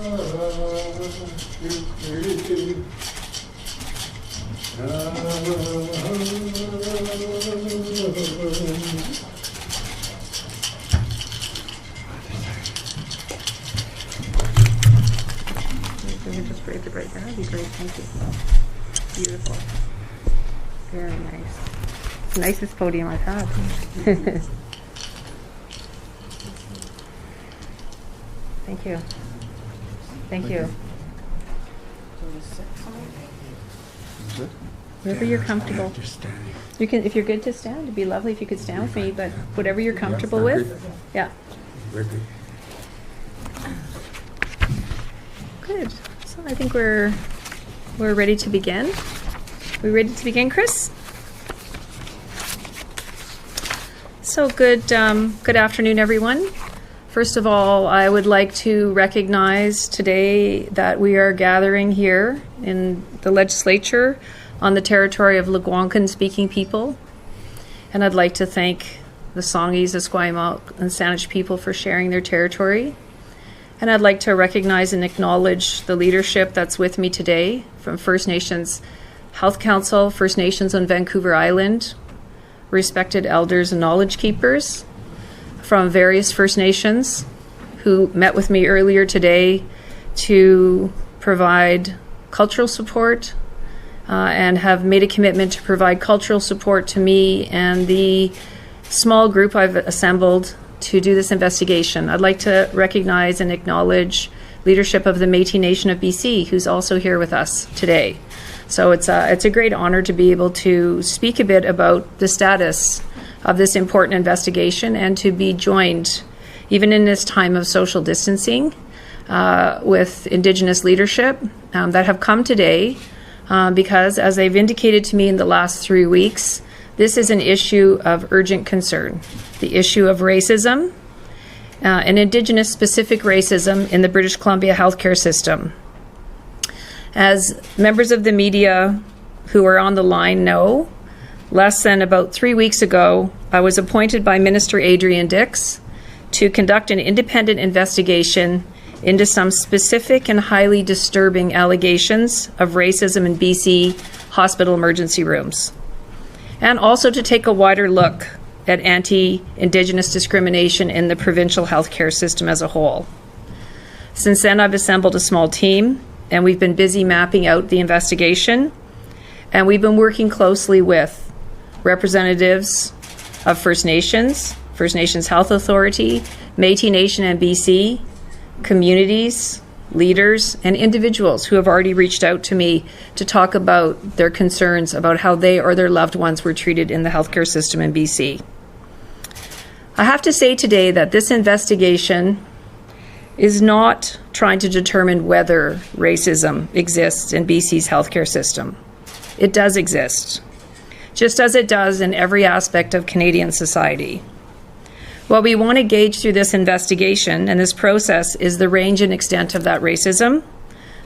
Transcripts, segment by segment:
We can just raise it right there. That'd be great. Thank you. Beautiful. Very nice. It's the nicest podium I've had. Thank you. Thank you. Wherever you're comfortable. You can, if you're good to stand, it'd be lovely if you could stand with me, but whatever you're comfortable with. Yeah. Good. So I think we're ready to begin. We ready to begin, Chris? So good afternoon, everyone. First of all, I would like to recognize today that we are gathering here in the legislature on the territory of Algonquin-speaking people. And I'd like to thank the Songhees, Esquimalt, and Saanich people for sharing their territory. And I'd like to recognize and acknowledge the leadership that's with me today from First Nations Health Council, First Nations on Vancouver Island, respected elders and knowledge keepers from various First Nations who met with me earlier today to provide cultural support and have made a commitment to provide cultural support to me and the small group I've assembled to do this investigation. I'd like to recognize and acknowledge leadership of the Métis Nation of BC, who's also here with us today. So it's a great honor to be able to speak a bit about the status of this important investigation and to be joined, even in this time of social distancing, with Indigenous leadership that have come today because, as they've indicated to me in the last 3 weeks, this is an issue of urgent concern. The issue of racism, and Indigenous specific racism in the British Columbia healthcare system. As members of the media who are on the line know, less than about 3 weeks ago, I was appointed by Minister Adrian Dix to conduct an independent investigation into some specific and highly disturbing allegations of racism in BC hospital emergency rooms, and also to take a wider look at anti-Indigenous discrimination in the provincial healthcare system as a whole. Since then, I've assembled a small team, and we've been busy mapping out the investigation, and we've been working closely with representatives of First Nations Health Authority, Métis Nation and BC, communities, leaders, and individuals who have already reached out to me to talk about their concerns about how they or their loved ones were treated in the healthcare system in BC. I have to say today that this investigation is not trying to determine whether racism exists in BC's healthcare system. It does exist, just as it does in every aspect of Canadian society. What we want to gauge through this investigation and this process is the range and extent of that racism,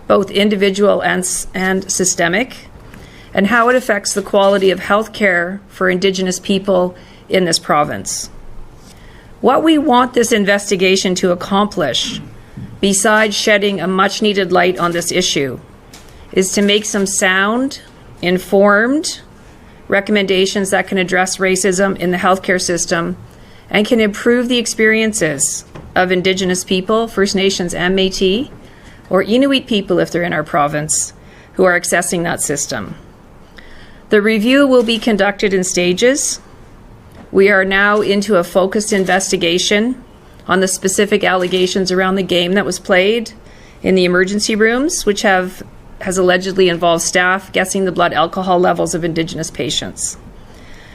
both individual and systemic, and how it affects the quality of healthcare for Indigenous people in this province. What we want this investigation to accomplish, besides shedding a much-needed light on this issue, is to make some sound, informed recommendations that can address racism in the healthcare system and can improve the experiences of Indigenous people, First Nations and Métis, or Inuit people if they're in our province, who are accessing that system. The review will be conducted in stages. We are now into a focused investigation on the specific allegations around the game that was played in the emergency rooms, which has allegedly involved staff guessing the blood alcohol levels of Indigenous patients.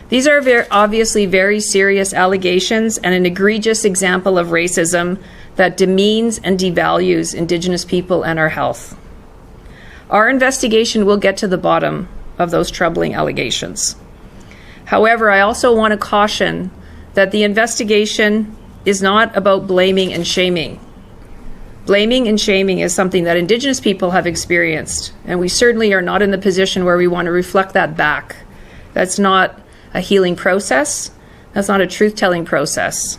These are obviously very serious allegations and an egregious example of racism that demeans and devalues Indigenous people and our health. Our investigation will get to the bottom of those troubling allegations. However, I also want to caution that the investigation is not about blaming and shaming. Blaming and shaming is something that Indigenous people have experienced, and we certainly are not in the position where we want to reflect that back. That's not a healing process. That's not a truth-telling process.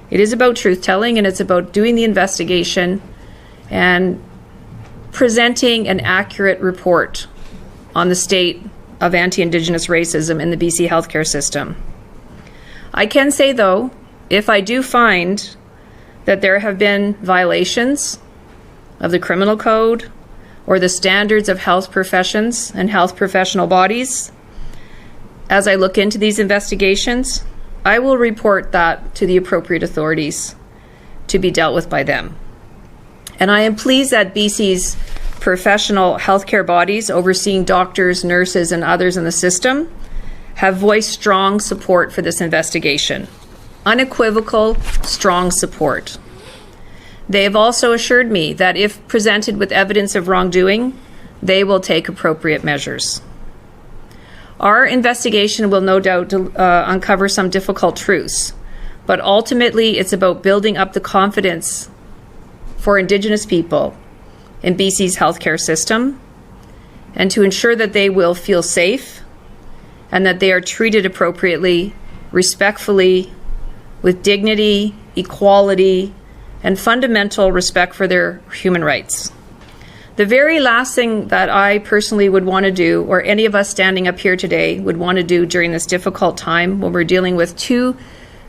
It is about truth-telling, and it's about doing the investigation and presenting an accurate report on the state of anti-Indigenous racism in the BC healthcare system. I can say, though, if I do find that there have been violations of the criminal code or the standards of health professions and health professional bodies, as I look into these investigations, I will report that to the appropriate authorities to be dealt with by them. And I am pleased that BC's professional healthcare bodies overseeing doctors, nurses, and others in the system have voiced strong support for this investigation. Unequivocal, strong support. They have also assured me that if presented with evidence of wrongdoing, they will take appropriate measures. Our investigation will no doubt uncover some difficult truths, but ultimately it's about building up the confidence for Indigenous people in BC's healthcare system and to ensure that they will feel safe and that they are treated appropriately, respectfully, with dignity, equality, and fundamental respect for their human rights. The very last thing that I personally would want to do, or any of us standing up here today would want to do during this difficult time when we're dealing with two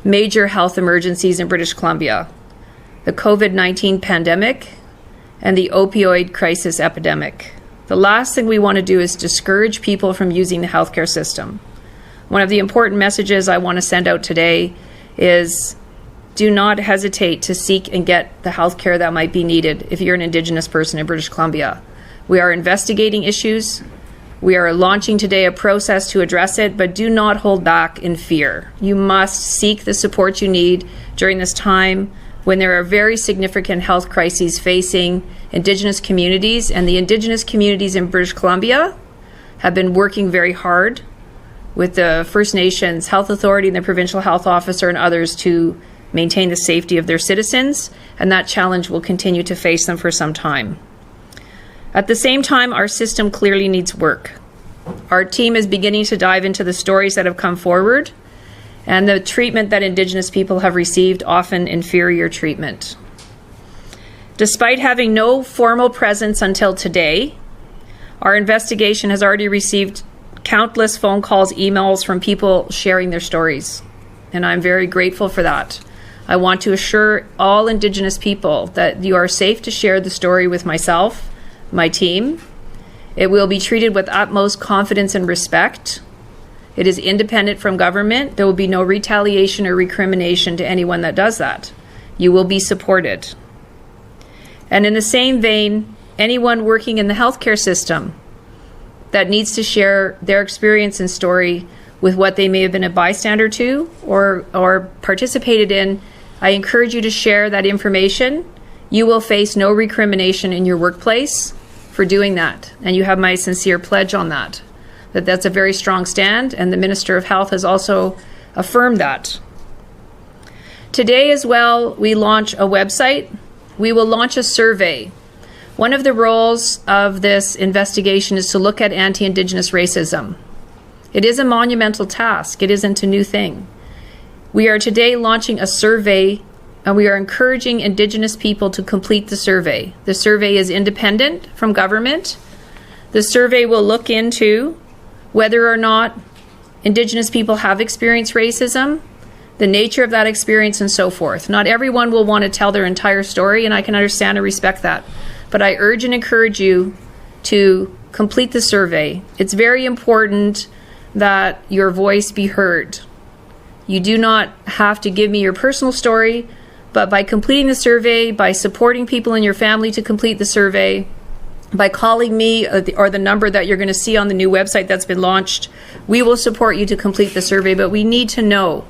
major health emergencies in British Columbia, the COVID-19 pandemic and the opioid crisis epidemic. The last thing we want to do is discourage people from using the healthcare system. One of the important messages I want to send out today is do not hesitate to seek and get the healthcare that might be needed if you're an Indigenous person in British Columbia. We are investigating issues. We are launching today a process to address it, but do not hold back in fear. You must seek the support you need during this time when there are very significant health crises facing Indigenous communities, and the Indigenous communities in British Columbia have been working very hard with the First Nations Health Authority and the Provincial Health Officer and others to maintain the safety of their citizens, and that challenge will continue to face them for some time. At the same time, our system clearly needs work. Our team is beginning to dive into the stories that have come forward and the treatment that Indigenous people have received, often inferior treatment. Despite having no formal presence until today, our investigation has already received countless phone calls, emails from people sharing their stories, and I'm very grateful for that. I want to assure all Indigenous people that you are safe to share the story with myself, my team. It will be treated with utmost confidence and respect. It is independent from government. There will be no retaliation or recrimination to anyone that does that. You will be supported. And in the same vein, anyone working in the healthcare system that needs to share their experience and story with what they may have been a bystander to or participated in, I encourage you to share that information. You will face no recrimination in your workplace for doing that. And you have my sincere pledge on that. That's a very strong stand, and the Minister of Health has also affirmed that. Today as well, we launch a website. We will launch a survey. One of the roles of this investigation is to look at anti-Indigenous racism. It is a monumental task. It isn't a new thing. We are today launching a survey, and we are encouraging Indigenous people to complete the survey. The survey is independent from government. The survey will look into whether or not Indigenous people have experienced racism, the nature of that experience, and so forth. Not everyone will want to tell their entire story, and I can understand and respect that. But I urge and encourage you to complete the survey. It's very important that your voice be heard. You do not have to give me your personal story, but by completing the survey, by supporting people in your family to complete the survey, by calling me or the number that you're going to see on the new website that's been launched, we will support you to complete the survey. But we need to know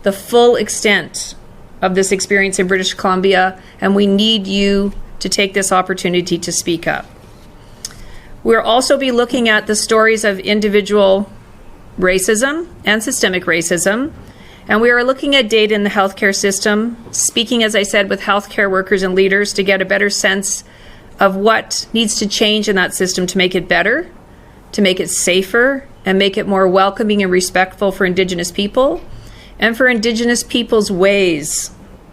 the full extent of this experience in British Columbia, and we need you to take this opportunity to speak up. We'll also be looking at the stories of individual racism and systemic racism, and we are looking at data in the healthcare system, speaking, as I said, with healthcare workers and leaders to get a better sense of what needs to change in that system to make it better, to make it safer, and make it more welcoming and respectful for Indigenous people, and for Indigenous people's ways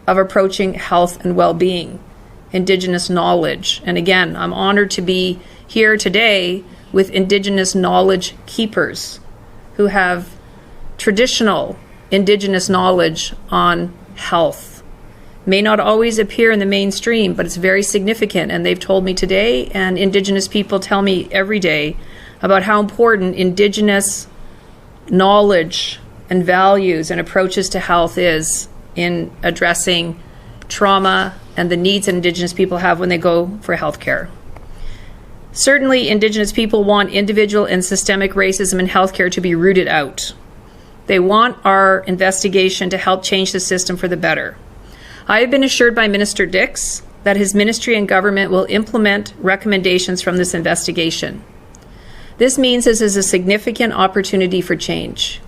of approaching health and well-being. Indigenous knowledge. And again, I'm honored to be here today with Indigenous knowledge keepers who have traditional Indigenous knowledge on health. May not always appear in the mainstream, but it's very significant. And they've told me today, and Indigenous people tell me every day, about how important Indigenous knowledge and values and approaches to health is in addressing trauma and the needs that Indigenous people have when they go for health care. Certainly, Indigenous people want individual and systemic racism in healthcare to be rooted out. They want our investigation to help change the system for the better. I have been assured by Minister Dix that his ministry and government will implement recommendations from this investigation. This means this is a significant opportunity for change.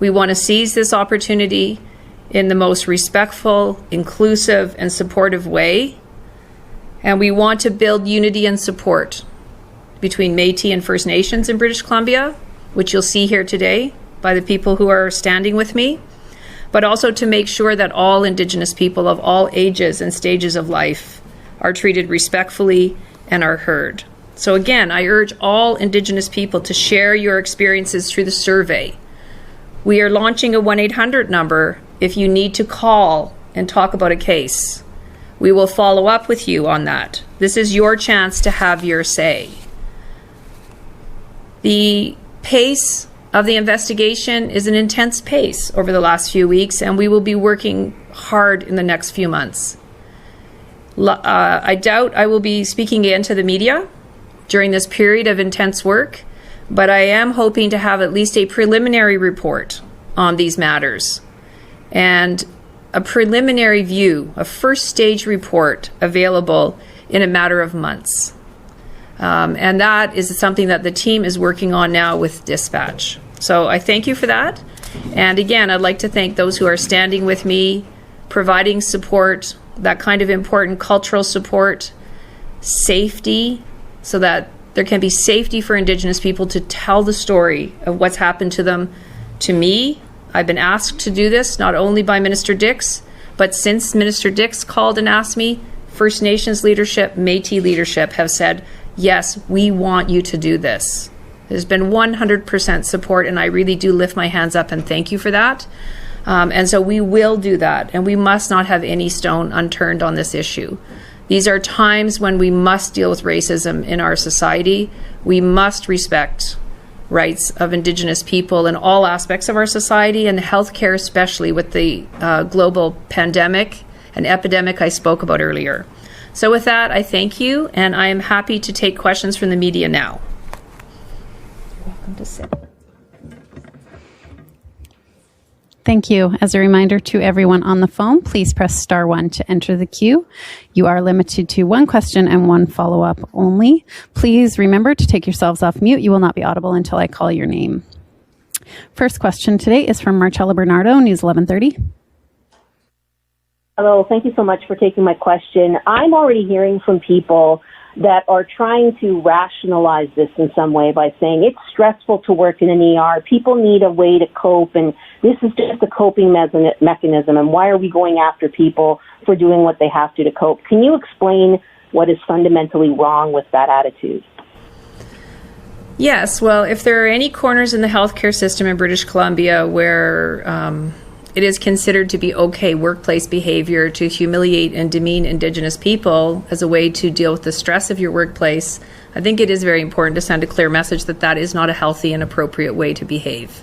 We want to seize this opportunity in the most respectful, inclusive, and supportive way. And we want to build unity and support between Métis and First Nations in British Columbia, which you'll see here today by the people who are standing with me, but also to make sure that all Indigenous people of all ages and stages of life are treated respectfully and are heard. So again, I urge all Indigenous people to share your experiences through the survey. We are launching a 1-800 number if you need to call and talk about a case. We will follow up with you on that. This is your chance to have your say. The pace of the investigation is an intense pace over the last few weeks, and we will be working hard in the next few months. I doubt I will be speaking again to the media during this period of intense work, but I am hoping to have at least a preliminary report on these matters and a preliminary view, a first stage report available in a matter of months. And that is something that the team is working on now with Dispatch. So I thank you for that. And again, I'd like to thank those who are standing with me, providing support, that kind of important cultural support, safety, so that there can be safety for Indigenous people to tell the story of what's happened to them. To me, I've been asked to do this not only by Minister Dix, but since Minister Dix called and asked me, First Nations leadership, Métis leadership have said, yes, we want you to do this. There's been 100% support, and I really do lift my hands up and thank you for that. And so we will do that, and we must not have any stone unturned on this issue. These are times when we must deal with racism in our society. We must respect rights of Indigenous people in all aspects of our society, and healthcare especially with the global pandemic and epidemic I spoke about earlier. So with that, I thank you, and I am happy to take questions from the media now. You're welcome to sit. Thank you. As a reminder to everyone on the phone, please press star 1 to enter the queue. You are limited to one question and one follow-up only. Please remember to take yourselves off mute. You will not be audible until I call your name. First question today is from Marcella Bernardo, News 1130. Hello, thank you so much for taking my question. I'm already hearing from people that are trying to rationalize this in some way by saying it's stressful to work in an ER. People need a way to cope, and this is just a coping mechanism, and why are we going after people for doing what they have to cope? Can you explain what is fundamentally wrong with that attitude? Yes, well, if there are any corners in the healthcare system in British Columbia where it is considered to be okay workplace behavior to humiliate and demean Indigenous people as a way to deal with the stress of your workplace, I think it is very important to send a clear message that that is not a healthy and appropriate way to behave.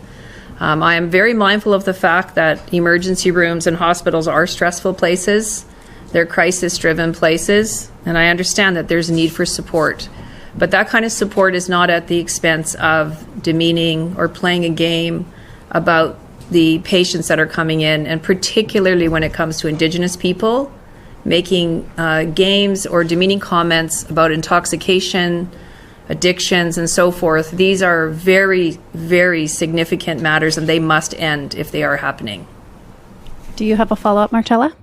I am very mindful of the fact that emergency rooms and hospitals are stressful places. They're crisis-driven places, and I understand that there's a need for support. But that kind of support is not at the expense of demeaning or playing a game about the patients that are coming in, and particularly when it comes to Indigenous people, making games or demeaning comments about intoxication, addictions, and so forth. These are very, very significant matters, and they must end if they are happening. Do you have a follow-up, Marcella?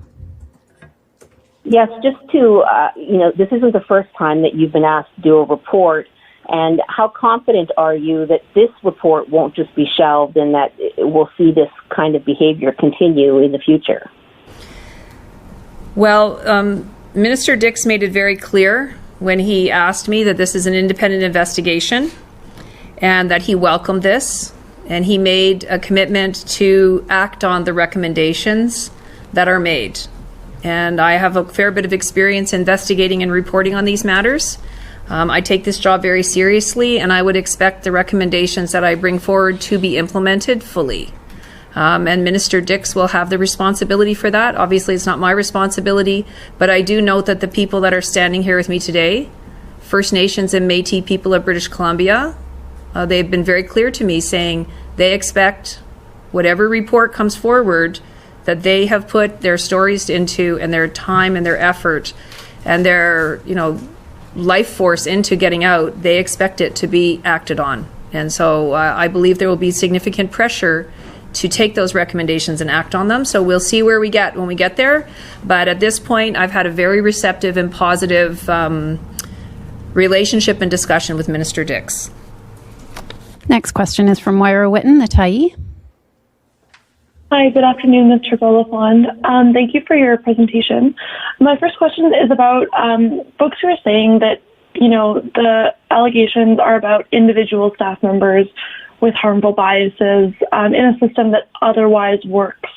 Yes, just to, this isn't the first time that you've been asked to do a report. And how confident are you that this report won't just be shelved and that we'll see this kind of behavior continue in the future? Well, Minister Dix made it very clear when he asked me that this is an independent investigation and that he welcomed this, and he made a commitment to act on the recommendations that are made. And I have a fair bit of experience investigating and reporting on these matters. I take this job very seriously, and I would expect the recommendations that I bring forward to be implemented fully. And Minister Dix will have the responsibility for that. Obviously, it's not my responsibility, but I do note that the people that are standing here with me today, First Nations and Métis people of British Columbia, they've been very clear to me saying they expect whatever report comes forward that they have put their stories into and their time and their effort and their, life force into getting out, they expect it to be acted on. And so I believe there will be significant pressure to take those recommendations and act on them. So we'll see where we get when we get there. But at this point, I've had a very receptive and positive relationship and discussion with Minister Dix. Next question is from Moira Witten, the Tyee. Hi, good afternoon, Ms. Turpel-Lafond. Thank you for your presentation. My first question is about folks who are saying that, the allegations are about individual staff members with harmful biases in a system that otherwise works.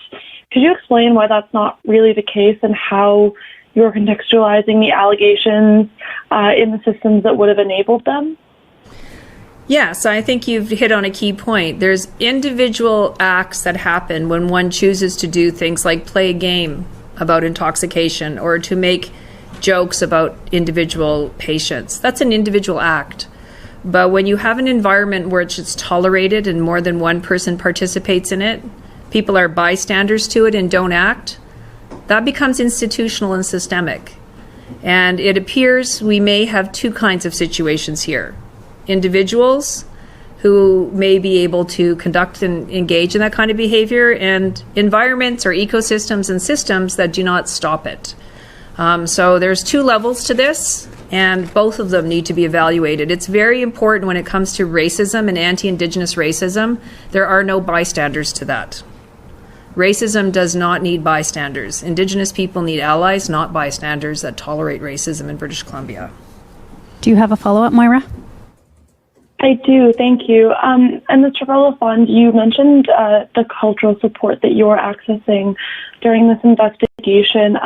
Could you explain why that's not really the case and how you're contextualizing the allegations in the systems that would have enabled them? Yes, I think you've hit on a key point. There's individual acts that happen when one chooses to do things like play a game about intoxication or to make jokes about individual patients. That's an individual act. But when you have an environment where it's tolerated and more than one person participates in it, people are bystanders to it and don't act, that becomes institutional and systemic. And it appears we may have two kinds of situations here. Individuals who may be able to conduct and engage in that kind of behavior, and environments or ecosystems and systems that do not stop it. So there's two levels to this, and both of them need to be evaluated. It's very important when it comes to racism and anti-Indigenous racism. There are no bystanders to that. Racism does not need bystanders. Indigenous people need allies, not bystanders that tolerate racism in British Columbia. Do you have a follow-up, Moira? I do, thank you. And Ms. Turpel-Lafond, you mentioned the cultural support that you're accessing during this investigation.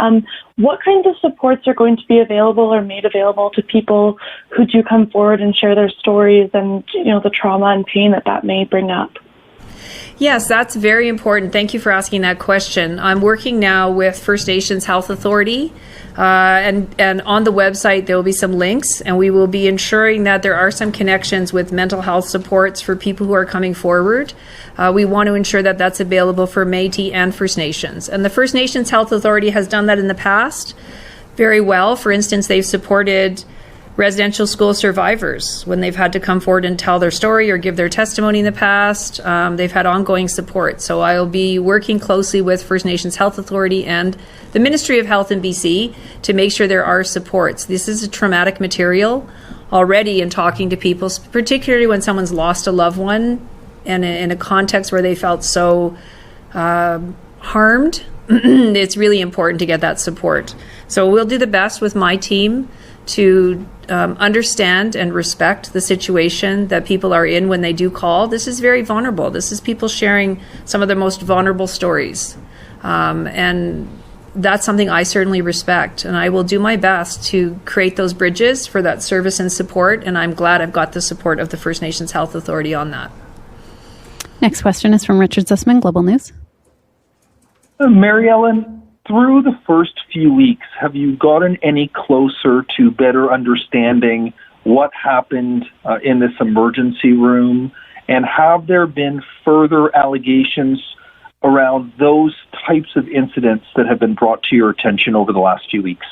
What kinds of supports are going to be available or made available to people who do come forward and share their stories and, the trauma and pain that may bring up? Yes, that's very important. Thank you for asking that question. I'm working now with First Nations Health Authority, and on the website there will be some links, and we will be ensuring that there are some connections with mental health supports for people who are coming forward. We want to ensure that that's available for Métis and First Nations. And the First Nations Health Authority has done that in the past very well. For instance, they've supported residential school survivors when they've had to come forward and tell their story or give their testimony in the past. They've had ongoing support. So I'll be working closely with First Nations Health Authority and the Ministry of Health in BC to make sure there are supports. This is a traumatic material already in talking to people, particularly when someone's lost a loved one and in a context where they felt so harmed. It's really important to get that support. So we'll do the best with my team to understand and respect the situation that people are in when they do call. This is very vulnerable. This is people sharing some of their most vulnerable stories. And that's something I certainly respect. And I will do my best to create those bridges for that service and support. And I'm glad I've got the support of the First Nations Health Authority on that. Next question is from Richard Zussman, Global News. Mary Ellen, through the first few weeks, have you gotten any closer to better understanding what happened in this emergency room? And have there been further allegations around those types of incidents that have been brought to your attention over the last few weeks?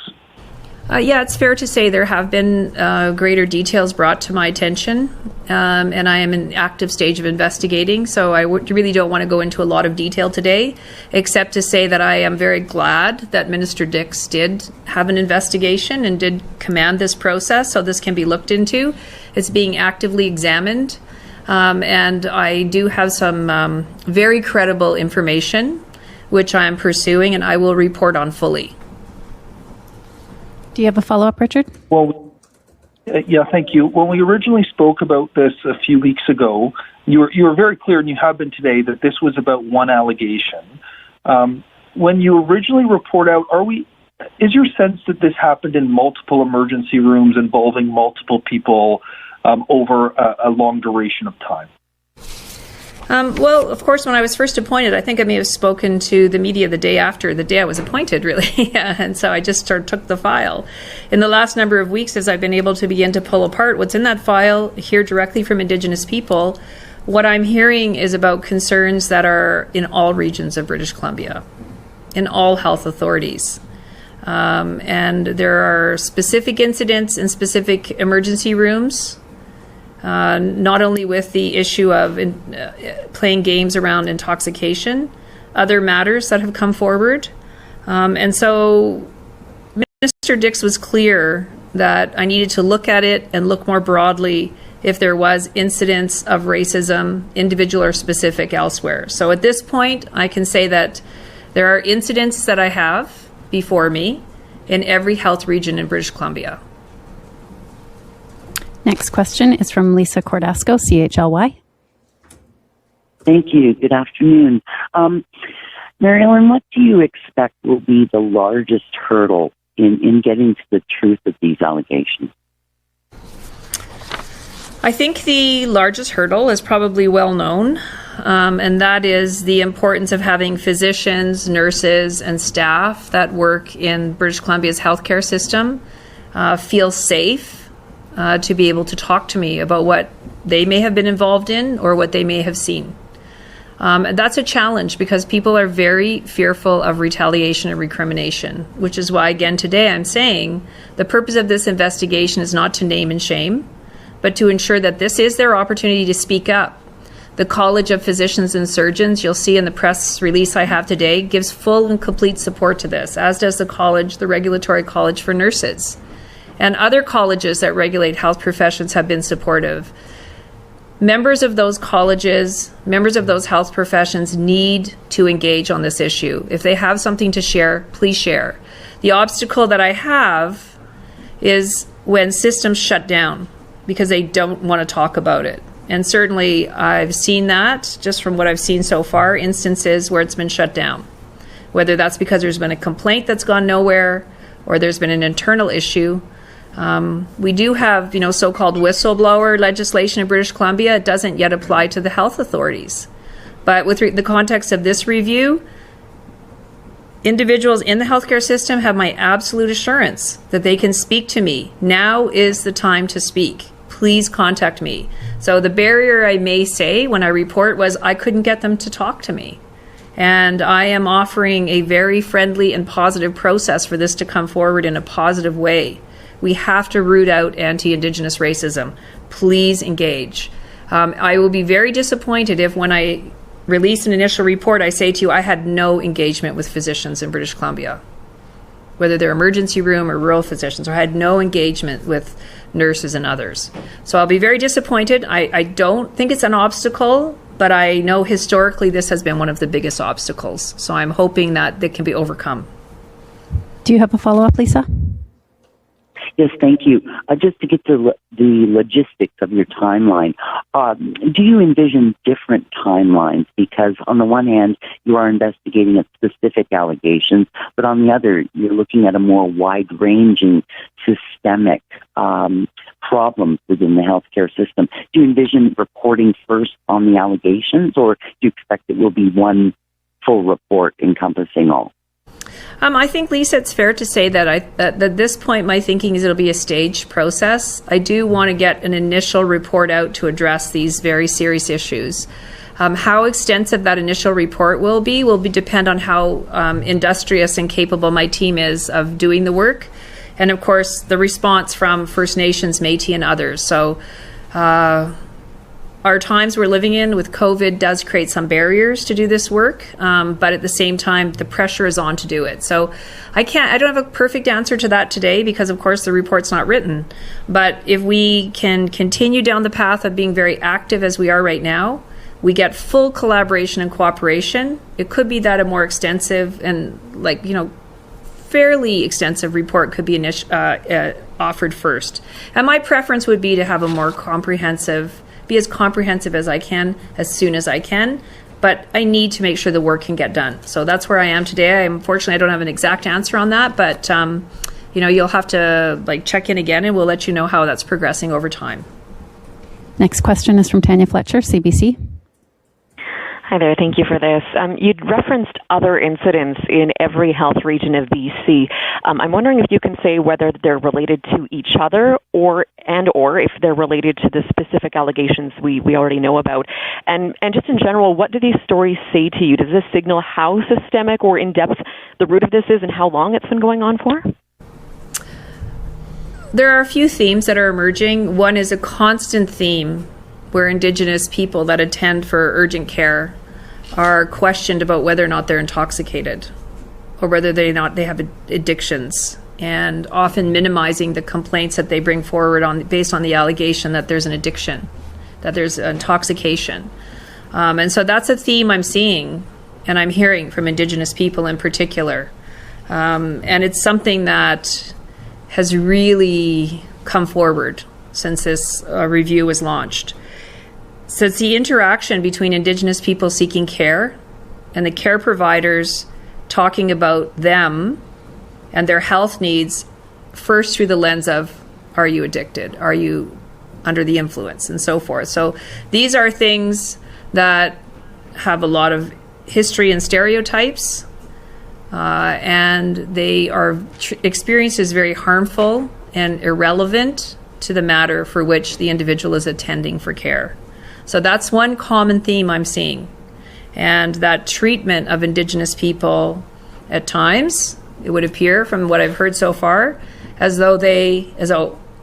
Yeah, it's fair to say there have been greater details brought to my attention, and I am in an active stage of investigating, so I really don't want to go into a lot of detail today, except to say that I am very glad that Minister Dix did have an investigation and did command this process, so this can be looked into. It's being actively examined, and I do have some very credible information, which I am pursuing, and I will report on fully. Do you have a follow-up, Richard? Well, yeah, thank you. When we originally spoke about this a few weeks ago, you were very clear, and you have been today, that this was about one allegation. When you originally report out, is your sense that this happened in multiple emergency rooms involving multiple people over a long duration of time? Well, of course, when I was first appointed, I think I may have spoken to the media the day after the day I was appointed, really. And so I just sort of took the file. In the last number of weeks, as I've been able to begin to pull apart what's in that file, hear directly from Indigenous people, what I'm hearing is about concerns that are in all regions of British Columbia, in all health authorities. And there are specific incidents in specific emergency rooms, not only with the issue of playing games around intoxication, other matters that have come forward. And so Mr. Dix was clear that I needed to look at it and look more broadly if there was incidents of racism, individual or specific, elsewhere. So at this point, I can say that there are incidents that I have before me in every health region in British Columbia. Next question is from Lisa Cordasco, CHLY. Thank you. Good afternoon. Mary Ellen, what do you expect will be the largest hurdle in getting to the truth of these allegations? I think the largest hurdle is probably well known, and that is the importance of having physicians, nurses, and staff that work in British Columbia's healthcare system feel safe to be able to talk to me about what they may have been involved in or what they may have seen. That's a challenge because people are very fearful of retaliation and recrimination, which is why, again, today I'm saying the purpose of this investigation is not to name and shame, but to ensure that this is their opportunity to speak up. The College of Physicians and Surgeons, you'll see in the press release I have today, gives full and complete support to this, as does the college, the Regulatory College for Nurses. And other colleges that regulate health professions have been supportive. Members of those colleges, members of those health professions need to engage on this issue. If they have something to share, please share. The obstacle that I have is when systems shut down because they don't want to talk about it. And certainly I've seen that just from what I've seen so far, instances where it's been shut down. Whether that's because there's been a complaint that's gone nowhere or there's been an internal issue. We do have, so-called whistleblower legislation in British Columbia. It doesn't yet apply to the health authorities. But with the context of this review, individuals in the healthcare system have my absolute assurance that they can speak to me. Now is the time to speak. Please contact me. So the barrier, I may say, when I report was I couldn't get them to talk to me. And I am offering a very friendly and positive process for this to come forward in a positive way. We have to root out anti-Indigenous racism. Please engage. I will be very disappointed if when I release an initial report, I say to you, I had no engagement with physicians in British Columbia, whether they're emergency room or rural physicians, or I had no engagement with nurses and others. So I'll be very disappointed. I don't think it's an obstacle, but I know historically this has been one of the biggest obstacles. So I'm hoping that it can be overcome. Do you have a follow-up, Lisa? Yes, thank you. Just to get to the logistics of your timeline, do you envision different timelines? Because on the one hand, you are investigating a specific allegations, but on the other, you're looking at a more wide-ranging systemic problems within the healthcare system. Do you envision reporting first on the allegations, or do you expect it will be one full report encompassing all? I think, Lisa, it's fair to say that at this point, my thinking is it'll be a staged process. I do want to get an initial report out to address these very serious issues. How extensive that initial report will depend on how industrious and capable my team is of doing the work. And of course, the response from First Nations, Métis, and others. So our times we're living in with COVID does create some barriers to do this work, but at the same time, the pressure is on to do it. So I don't have a perfect answer to that today because, of course, the report's not written. But if we can continue down the path of being very active as we are right now, we get full collaboration and cooperation. It could be that a more extensive and fairly extensive report could be offered first. And my preference would be to have a more comprehensive, be as comprehensive as I can, as soon as I can. But I need to make sure the work can get done. So that's where I am today. Unfortunately, I don't have an exact answer on that, but you'll have to check in again, and we'll let you know how that's progressing over time. Next question is from Tanya Fletcher, CBC. Hi there. Thank you for this. You'd referenced other incidents in every health region of BC. I'm wondering if you can say whether they're related to each other or if they're related to the specific allegations we already know about. And just in general, what do these stories say to you? Does this signal how systemic or in-depth the root of this is and how long it's been going on for? There are a few themes that are emerging. One is a constant theme where Indigenous people that attend for urgent care are questioned about whether or not they're intoxicated or whether they have addictions, and often minimizing the complaints that they bring forward based on the allegation that there's an addiction, that there's intoxication. And so that's a theme I'm seeing and I'm hearing from Indigenous people in particular. And it's something that has really come forward since this review was launched. So it's the interaction between Indigenous people seeking care and the care providers talking about them and their health needs first through the lens of, are you addicted? Are you under the influence? And so forth. So these are things that have a lot of history and stereotypes, and they are experienced as very harmful and irrelevant to the matter for which the individual is attending for care. So that's one common theme I'm seeing. And that treatment of Indigenous people at times, it would appear from what I've heard so far, as though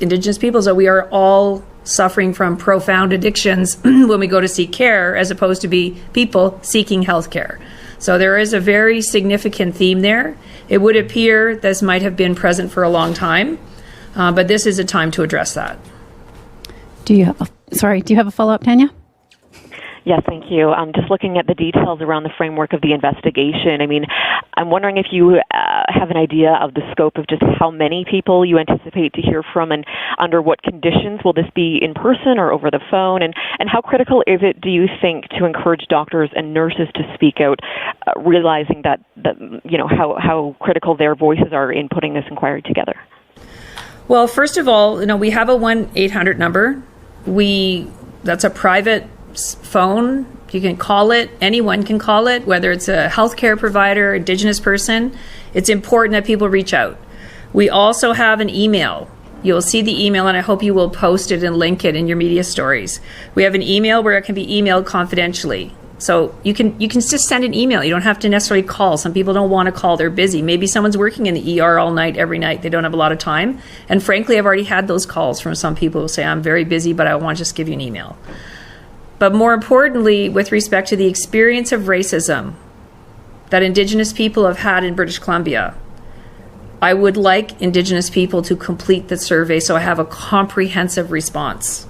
Indigenous people, as though we are all suffering from profound addictions when we go to seek care, as opposed to be people seeking health care. So there is a very significant theme there. It would appear this might have been present for a long time, but this is a time to address that. Do you have a follow-up, Tanya? Yes, thank you. Just looking at the details around the framework of the investigation, I'm wondering if you have an idea of the scope of just how many people you anticipate to hear from, and under what conditions. Will this be in person or over the phone? And how critical is it, do you think, to encourage doctors and nurses to speak out, realizing that how critical their voices are in putting this inquiry together? Well, first of all, we have a 1-800 number. That's a private phone. You can call it. Anyone can call it, whether it's a healthcare provider, Indigenous person. It's important that people reach out. We also have an email. You'll see the email, and I hope you will post it and link it in your media stories. We have an email where it can be emailed confidentially. So you can just send an email. You don't have to necessarily call. Some people don't want to call. They're busy. Maybe someone's working in the ER all night, every night. They don't have a lot of time. And frankly, I've already had those calls from some people who say, I'm very busy, but I want to just give you an email. But more importantly, with respect to the experience of racism that Indigenous people have had in British Columbia, I would like Indigenous people to complete the survey so I have a comprehensive response.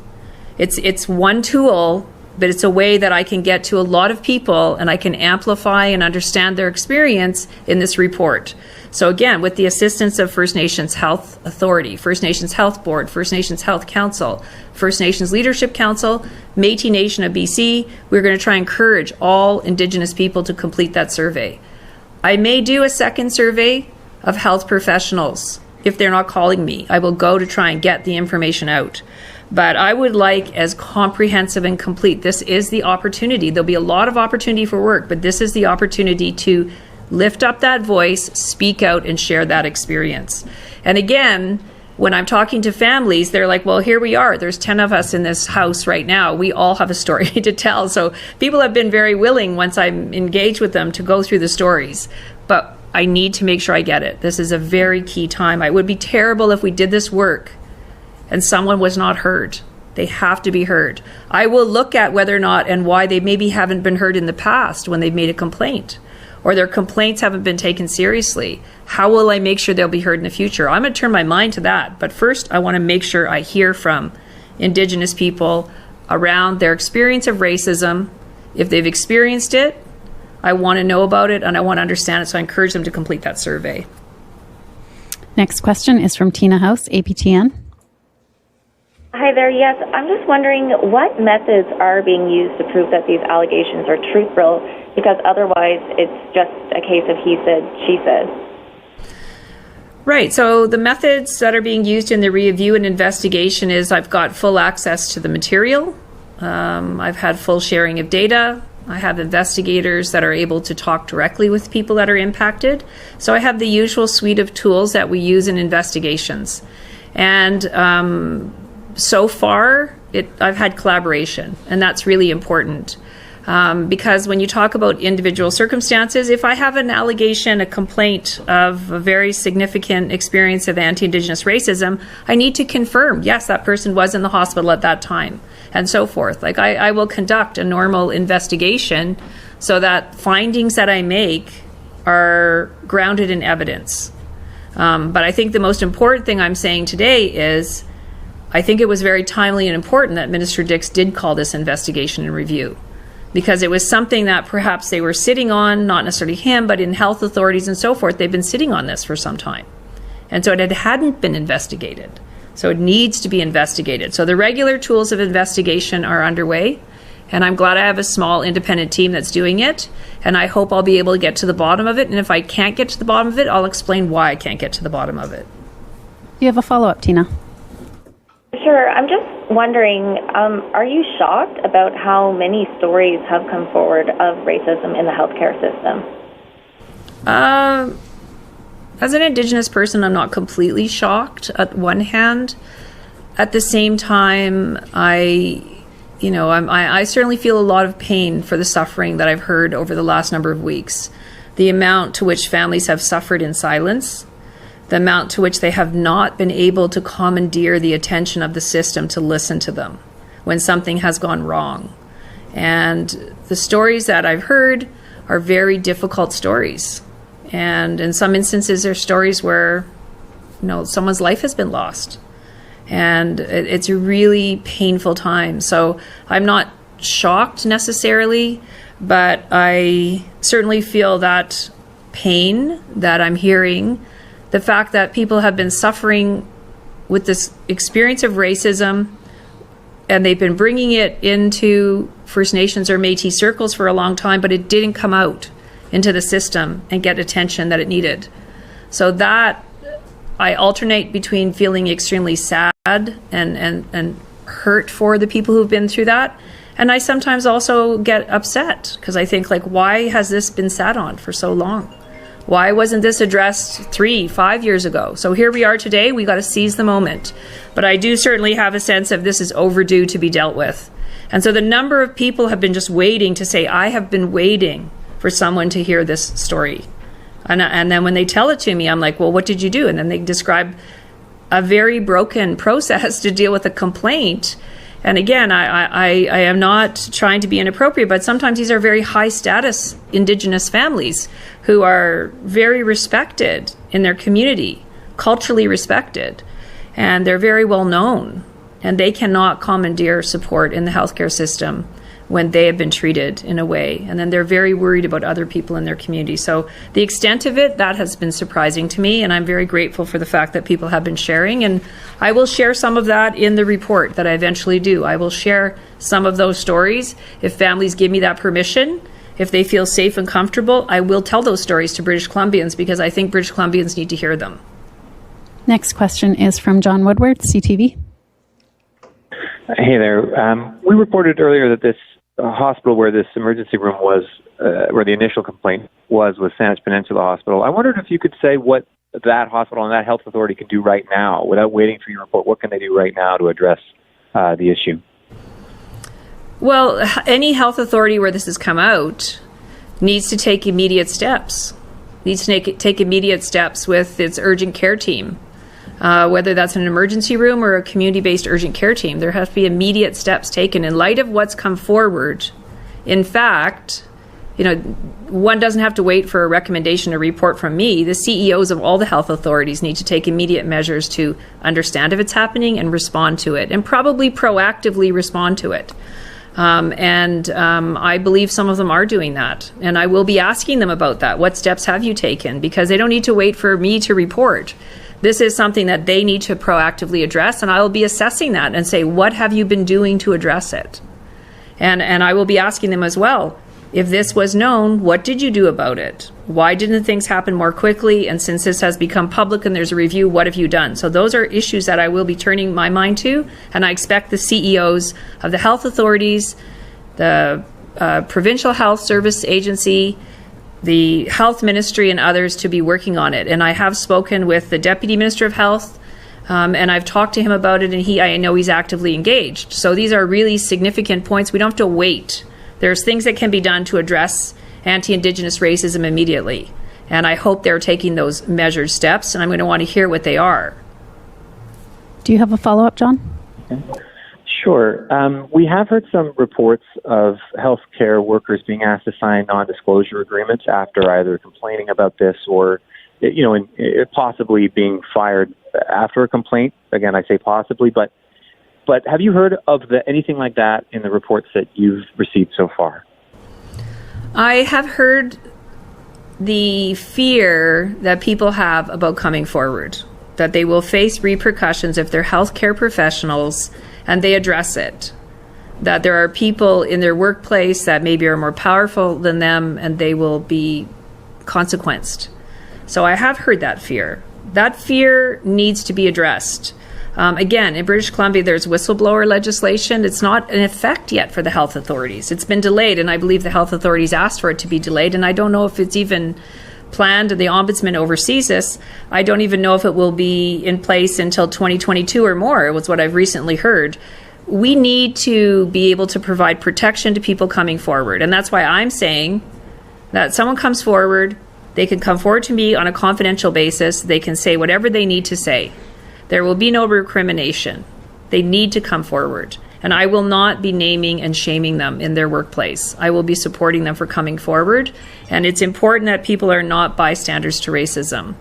It's one tool, but it's a way that I can get to a lot of people and I can amplify and understand their experience in this report. So again, with the assistance of First Nations Health Authority, First Nations Health Board, First Nations Health Council, First Nations Leadership Council, Métis Nation of BC, we're going to try and encourage all Indigenous people to complete that survey. I may do a second survey of health professionals. If they're not calling me, I will go to try and get the information out. But I would like as comprehensive and complete. This is the opportunity. There'll be a lot of opportunity for work, but this is the opportunity to lift up that voice, speak out, and share that experience. And again, when I'm talking to families, they're like, well, here we are. There's 10 of us in this house right now. We all have a story to tell. So people have been very willing, once I'm engaged with them, to go through the stories. But I need to make sure I get it. This is a very key time. It would be terrible if we did this work and someone was not heard. They have to be heard. I will look at whether or not and why they maybe haven't been heard in the past when they've made a complaint, or their complaints haven't been taken seriously. How will I make sure they'll be heard in the future? I'm going to turn my mind to that. But first, I want to make sure I hear from Indigenous people around their experience of racism. If they've experienced it, I want to know about it and I want to understand it, so I encourage them to complete that survey. Next question is from Tina House, APTN. Hi there. Yes, I'm just wondering what methods are being used to prove that these allegations are truthful, because otherwise it's just a case of he said, she said. Right. So the methods that are being used in the review and investigation is I've got full access to the material. I've had full sharing of data. I have investigators that are able to talk directly with people that are impacted. So I have the usual suite of tools that we use in investigations. And so far, I've had collaboration, and that's really important. Because when you talk about individual circumstances, if I have an allegation, a complaint of a very significant experience of anti-Indigenous racism, I need to confirm, yes, that person was in the hospital at that time, and so forth. Like I will conduct a normal investigation so that findings that I make are grounded in evidence. But I think the most important thing I'm saying today is I think it was very timely and important that Minister Dix did call this investigation and review, because it was something that perhaps they were sitting on, not necessarily him, but in health authorities and so forth, they've been sitting on this for some time. And so it hadn't been investigated. So it needs to be investigated. So the regular tools of investigation are underway, and I'm glad I have a small independent team that's doing it, and I hope I'll be able to get to the bottom of it. And if I can't get to the bottom of it, I'll explain why I can't get to the bottom of it. You have a follow-up, Tina. Sure. I'm just wondering, are you shocked about how many stories have come forward of racism in the healthcare system? As an Indigenous person, I'm not completely shocked at one hand. At the same time, I certainly feel a lot of pain for the suffering that I've heard over the last number of weeks. The amount to which families have suffered in silence, the amount to which they have not been able to commandeer the attention of the system to listen to them when something has gone wrong. And the stories that I've heard are very difficult stories. And in some instances, they're stories where, someone's life has been lost. And it's a really painful time. So I'm not shocked necessarily, but I certainly feel that pain that I'm hearing. The fact that people have been suffering with this experience of racism, and they've been bringing it into First Nations or Métis circles for a long time, but it didn't come out into the system and get attention that it needed. So that I alternate between feeling extremely sad and hurt for the people who've been through that. And I sometimes also get upset because I think, why has this been sat on for so long? Why wasn't this addressed 3-5 years ago? So here we are today. We got to seize the moment. But I do certainly have a sense of this is overdue to be dealt with. And so the number of people have been just waiting to say, I have been waiting for someone to hear this story. And then when they tell it to me, I'm like, well, what did you do? And then they describe a very broken process to deal with a complaint. And again, I am not trying to be inappropriate, but sometimes these are very high status Indigenous families who are very respected in their community, culturally respected, and they're very well known, and they cannot commandeer support in the healthcare system when they have been treated in a way. And then they're very worried about other people in their community. So the extent of it, that has been surprising to me, and I'm very grateful for the fact that people have been sharing. And I will share some of that in the report that I eventually do. I will share some of those stories. If families give me that permission, if they feel safe and comfortable, I will tell those stories to British Columbians, because I think British Columbians need to hear them. Next question is from John Woodward, CTV. Hey there. We reported earlier that this hospital where this emergency room was, where the initial complaint was Saanich Peninsula Hospital. I wondered if you could say what that hospital and that health authority can do right now without waiting for your report. What can they do right now to address the issue? Well, any health authority where this has come out needs to take immediate steps. Needs to take immediate steps with its urgent care team. Whether that's an emergency room or a community-based urgent care team, there has to be immediate steps taken in light of what's come forward. In fact, one doesn't have to wait for a recommendation or report from me. The CEOs of all the health authorities need to take immediate measures to understand if it's happening and respond to it, and probably proactively respond to it. I believe some of them are doing that. And I will be asking them about that. What steps have you taken? Because they don't need to wait for me to report. This is something that they need to proactively address, and I will be assessing that and say, what have you been doing to address it? And I will be asking them as well, if this was known, what did you do about it? Why didn't things happen more quickly? And since this has become public and there's a review, what have you done? So those are issues that I will be turning my mind to, and I expect the CEOs of the health authorities, the Provincial Health Service Agency, the Health Ministry, and others to be working on it. And I have spoken with the Deputy Minister of Health, and I've talked to him about it, and I know he's actively engaged. So these are really significant points. We don't have to wait. There's things that can be done to address anti-Indigenous racism immediately. And I hope they're taking those measured steps, and I'm going to want to hear what they are. Do you have a follow-up, John? Sure. We have heard some reports of healthcare workers being asked to sign non-disclosure agreements after either complaining about this or, possibly being fired after a complaint. Again, I say possibly, but have you heard of anything like that in the reports that you've received so far? I have heard the fear that people have about coming forward, that they will face repercussions if they're healthcare professionals and they address it, that there are people in their workplace that maybe are more powerful than them and they will be consequenced. So I have heard that fear. That fear needs to be addressed. Again, in British Columbia, there's whistleblower legislation. It's not in effect yet for the health authorities. It's been delayed, and I believe the health authorities asked for it to be delayed, and I don't know if it's even planned, and the Ombudsman oversees this. I don't even know if it will be in place until 2022 or more, was what I've recently heard. We need to be able to provide protection to people coming forward, and that's why I'm saying that someone comes forward, they can come forward to me on a confidential basis, they can say whatever they need to say. There will be no recrimination. They need to come forward. And I will not be naming and shaming them in their workplace. I will be supporting them for coming forward. And it's important that people are not bystanders to racism.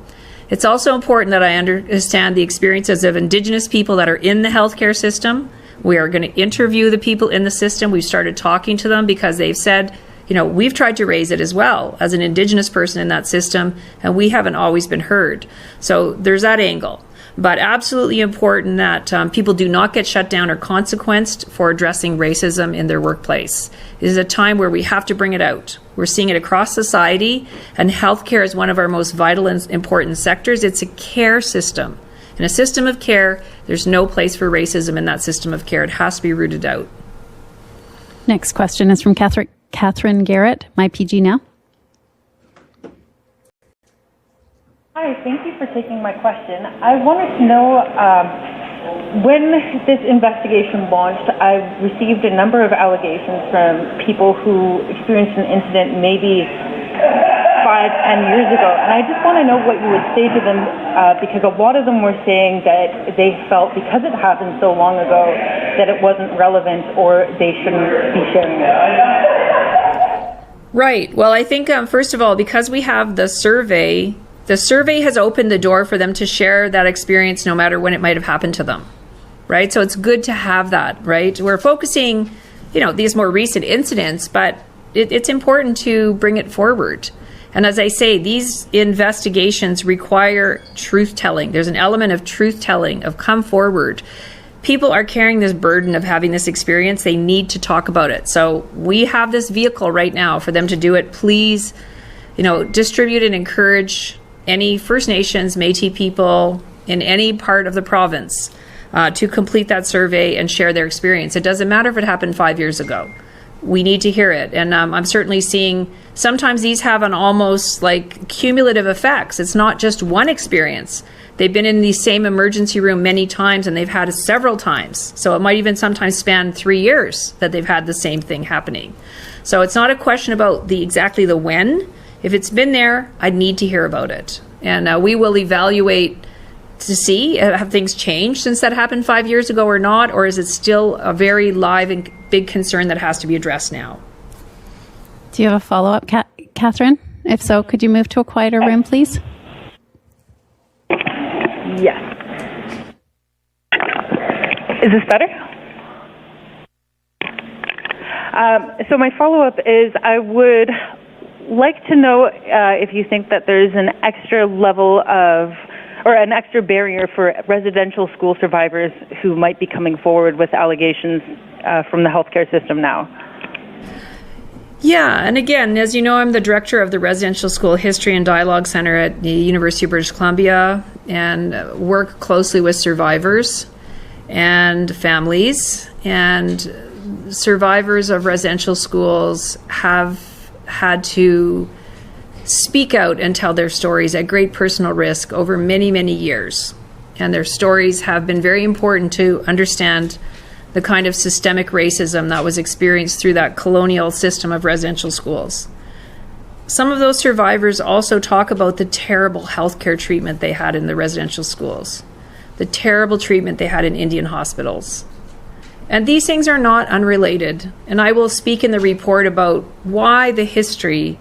It's also important that I understand the experiences of Indigenous people that are in the healthcare system. We are going to interview the people in the system. We've started talking to them because they've said, we've tried to raise it as well as an Indigenous person in that system, and we haven't always been heard. So there's that angle. But absolutely important that people do not get shut down or consequenced for addressing racism in their workplace. It is a time where we have to bring it out. We're seeing it across society, and healthcare is one of our most vital and important sectors. It's a care system. In a system of care, there's no place for racism in that system of care. It has to be rooted out. Next question is from Catherine Garrett, MyPG Now. Hi, thank you for taking my question. I wanted to know, when this investigation launched, I received a number of allegations from people who experienced an incident maybe 5-10 years ago. And I just want to know what you would say to them, because a lot of them were saying that they felt because it happened so long ago that it wasn't relevant or they shouldn't be sharing it. Right. Well, I think, first of all, because we have the survey has opened the door for them to share that experience no matter when it might have happened to them, right? So it's good to have that, right? We're focusing, these more recent incidents, but it's important to bring it forward. And as I say, these investigations require truth-telling. There's an element of truth-telling, of come forward. People are carrying this burden of having this experience. They need to talk about it. So we have this vehicle right now for them to do it. Please, distribute and encourage any First Nations, Métis people in any part of the province to complete that survey and share their experience. It doesn't matter if it happened 5 years ago. We need to hear it. And I'm certainly seeing sometimes these have an almost like cumulative effects. It's not just one experience. They've been in the same emergency room many times, and they've had it several times. So it might even sometimes span 3 years that they've had the same thing happening. So it's not a question about exactly the when. If it's been there, I need to hear about it. And we will evaluate to see, have things changed since that happened 5 years ago or not, or is it still a very live and big concern that has to be addressed now? Do you have a follow-up, Catherine? If so, could you move to a quieter room, please? Yes. Is this better? So my follow-up is I would like to know if you think that there's an extra level of, or an extra barrier for residential school survivors who might be coming forward with allegations from the healthcare system now. Yeah, and again, as you know, I'm the director of the Residential School History and Dialogue Center at the University of British Columbia and work closely with survivors and families. And survivors of residential schools have had to speak out and tell their stories at great personal risk over many, many years. And their stories have been very important to understand the kind of systemic racism that was experienced through that colonial system of residential schools. Some of those survivors also talk about the terrible healthcare treatment they had in the residential schools, the terrible treatment they had in Indian hospitals. And these things are not unrelated. And I will speak in the report about why the history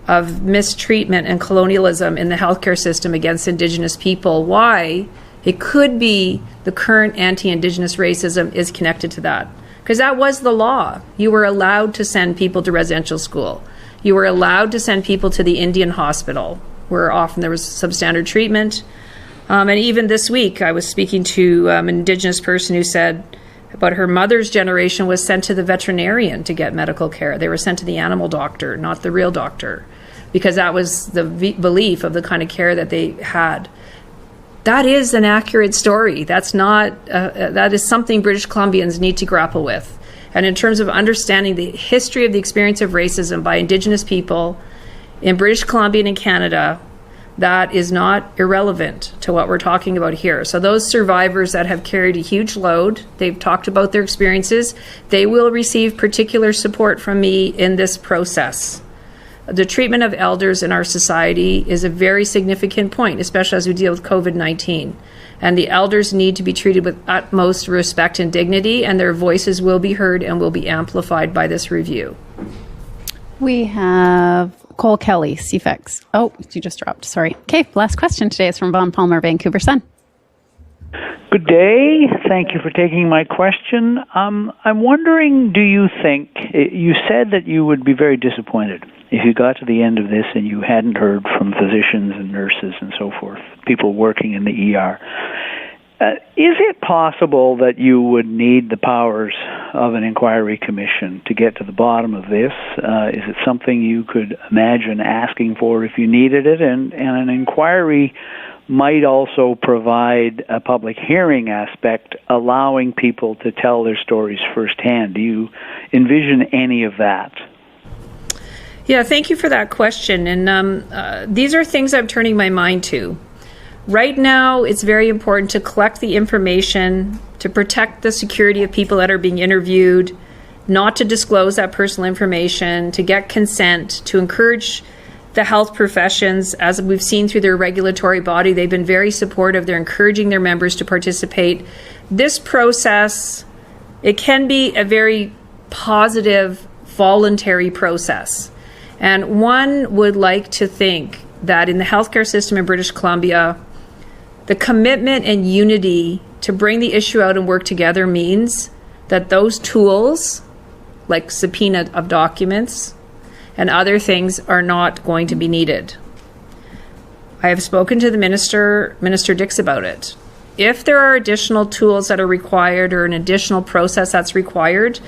of mistreatment and colonialism in the healthcare system against Indigenous people, why it could be the current anti-Indigenous racism is connected to that. Because that was the law. You were allowed to send people to residential school. You were allowed to send people to the Indian hospital, where often there was substandard treatment. And even this week, I was speaking to an Indigenous person who said about her mother's generation was sent to the veterinarian to get medical care. They were sent to the animal doctor, not the real doctor, because that was the belief of the kind of care that they had. That is an accurate story. That's not, that is something British Columbians need to grapple with. And in terms of understanding the history of the experience of racism by Indigenous people in British Columbia and in Canada, that is not irrelevant to what we're talking about here. So those survivors that have carried a huge load, they've talked about their experiences, they will receive particular support from me in this process. The treatment of elders in our society is a very significant point, especially as we deal with COVID-19. And the elders need to be treated with utmost respect and dignity, and their voices will be heard and will be amplified by this review. We have Cole Kelly, CFEX. Oh, you just dropped. Sorry. Okay, last question today is from Vaughn Palmer, Vancouver Sun. Good day. Thank you for taking my question. I'm wondering, do you think, you said that you would be very disappointed if you got to the end of this and you hadn't heard from physicians and nurses and so forth, people working in the ER. Is it possible that you would need the powers of an inquiry commission to get to the bottom of this? Is it something you could imagine asking for if you needed it? And an inquiry might also provide a public hearing aspect, allowing people to tell their stories firsthand. Do you envision any of that? Yeah, thank you for that question. And these are things I'm turning my mind to. Right now, it's very important to collect the information, to protect the security of people that are being interviewed, not to disclose that personal information, to get consent, to encourage the health professions. As we've seen through their regulatory body, they've been very supportive. They're encouraging their members to participate. This process, it can be a very positive, voluntary process. And one would like to think that in the healthcare system in British Columbia, the commitment and unity to bring the issue out and work together means that those tools, like subpoena of documents and other things, are not going to be needed. I have spoken to the Minister Dix, about it. If there are additional tools that are required or an additional process that's required,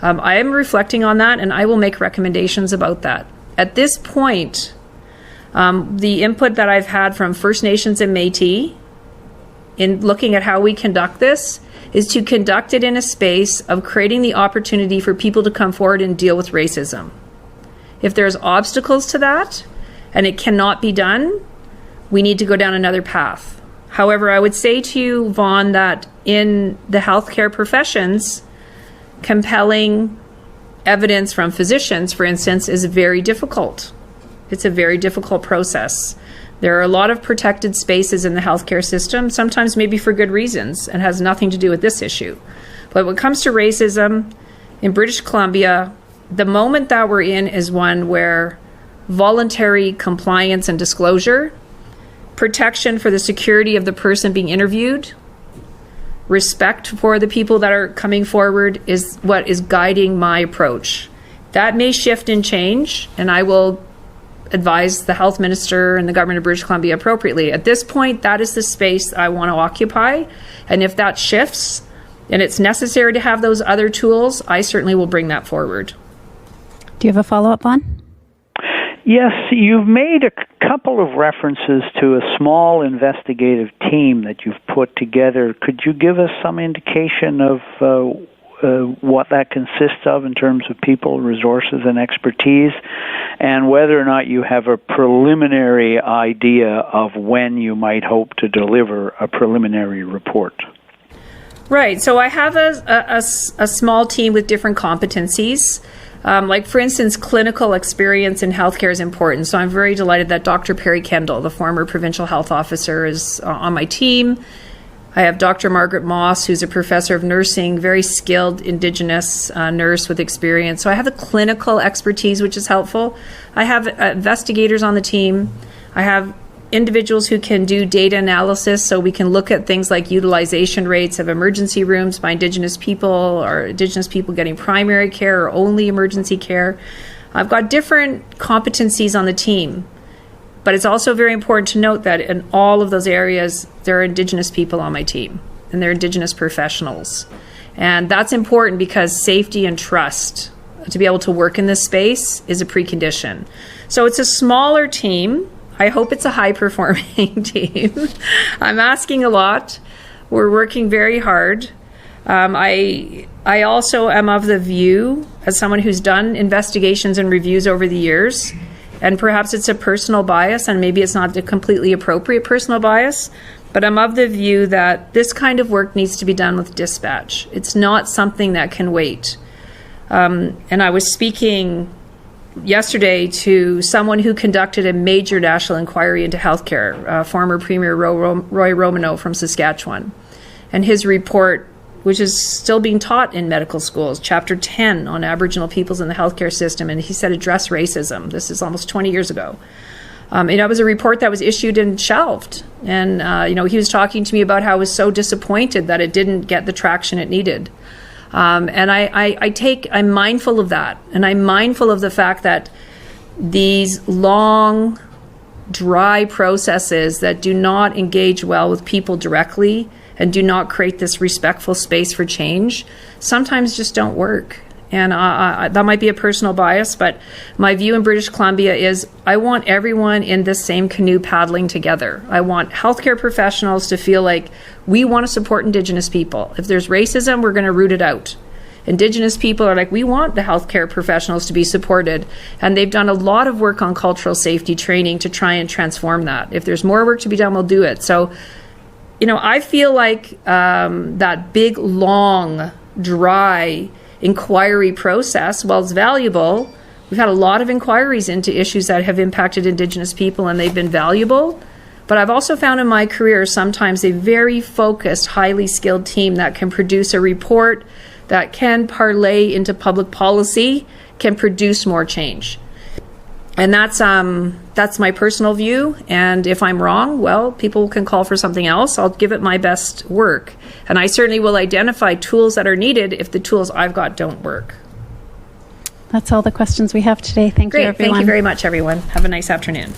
I am reflecting on that and I will make recommendations about that. At this point, the input that I've had from First Nations and Métis in looking at how we conduct this is to conduct it in a space of creating the opportunity for people to come forward and deal with racism. If there's obstacles to that and it cannot be done, we need to go down another path. However, I would say to you, Vaughn, that in the healthcare professions, compelling evidence from physicians, for instance, is very difficult. It's a very difficult process. There are a lot of protected spaces in the healthcare system, sometimes maybe for good reasons, and has nothing to do with this issue. But when it comes to racism in British Columbia, the moment that we're in is one where voluntary compliance and disclosure, protection for the security of the person being interviewed, respect for the people that are coming forward is what is guiding my approach. That may shift and change, and I will advise the health minister and the government of British Columbia appropriately. At this point, that is the space I want to occupy, and if that shifts and it's necessary to have those other tools, I certainly will bring that forward. Do you have a follow-up, Vaughn? Yes, you've made a couple of references to a small investigative team that you've put together. Could you give us some indication of what that consists of in terms of people, resources, and expertise, and whether or not you have a preliminary idea of when you might hope to deliver a preliminary report? Right. So I have a small team with different competencies. Like, for instance, clinical experience in healthcare is important. So I'm very delighted that Dr. Perry Kendall, the former provincial health officer, is on my team. I have Dr. Margaret Moss, who's a professor of nursing, very skilled Indigenous nurse with experience. So I have the clinical expertise, which is helpful. I have investigators on the team. I have individuals who can do data analysis, so we can look at things like utilization rates of emergency rooms by Indigenous people, or Indigenous people getting primary care or only emergency care. I've got different competencies on the team. But it's also very important to note that in all of those areas, there are Indigenous people on my team, and they're Indigenous professionals. And that's important because safety and trust to be able to work in this space is a precondition. So it's a smaller team. I hope it's a high-performing team. I'm asking a lot. We're working very hard. I also am of the view, as someone who's done investigations and reviews over the years, and perhaps it's a personal bias, and maybe it's not the completely appropriate personal bias, but I'm of the view that this kind of work needs to be done with dispatch. It's not something that can wait. And I was speaking yesterday to someone who conducted a major national inquiry into healthcare, former Premier Roy Romanow from Saskatchewan. And his report, which is still being taught in medical schools, Chapter 10 on Aboriginal peoples in the healthcare system, and he said address racism. This is almost 20 years ago. It was a report that was issued and shelved. And, he was talking to me about how he was so disappointed that it didn't get the traction it needed. And I'm mindful of that. And I'm mindful of the fact that these long, dry processes that do not engage well with people directly and do not create this respectful space for change sometimes just don't work. And that might be a personal bias, but my view in British Columbia is I want everyone in this same canoe paddling together. I want healthcare professionals to feel like we want to support Indigenous people. If there's racism, we're going to root it out. Indigenous people are like, we want the healthcare professionals to be supported. And they've done a lot of work on cultural safety training to try and transform that. If there's more work to be done, we'll do it. So, I feel like that big, long, dry inquiry process, while it's valuable, we've had a lot of inquiries into issues that have impacted Indigenous people, and they've been valuable. But I've also found in my career sometimes a very focused, highly skilled team that can produce a report that can parlay into public policy, can produce more change. And that's my personal view. And if I'm wrong, well, people can call for something else. I'll give it my best work. And I certainly will identify tools that are needed if the tools I've got don't work. That's all the questions we have today. Thank you, everyone. Thank you very much, everyone. Have a nice afternoon.